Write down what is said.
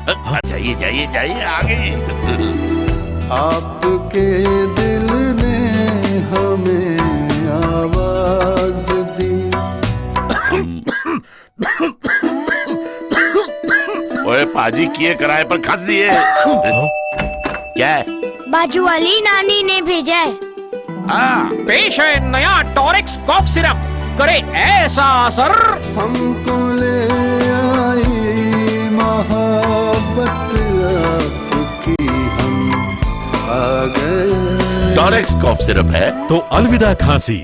जाइए जाइए जाइए आगे। आपके दिल ने हमें आवाज दी। ओए पाजी किए किराए पर खस दिए। क्या है? बाजू वाली नानी ने भेजा है। हाँ पेश है नया टॉरिक्स कॉफ सिरप, करे ऐसा असर। हमको ले आई मोहब्बत आपकी, हम आ गए। टॉरिक्स कॉफ सिरप है तो अलविदा खांसी।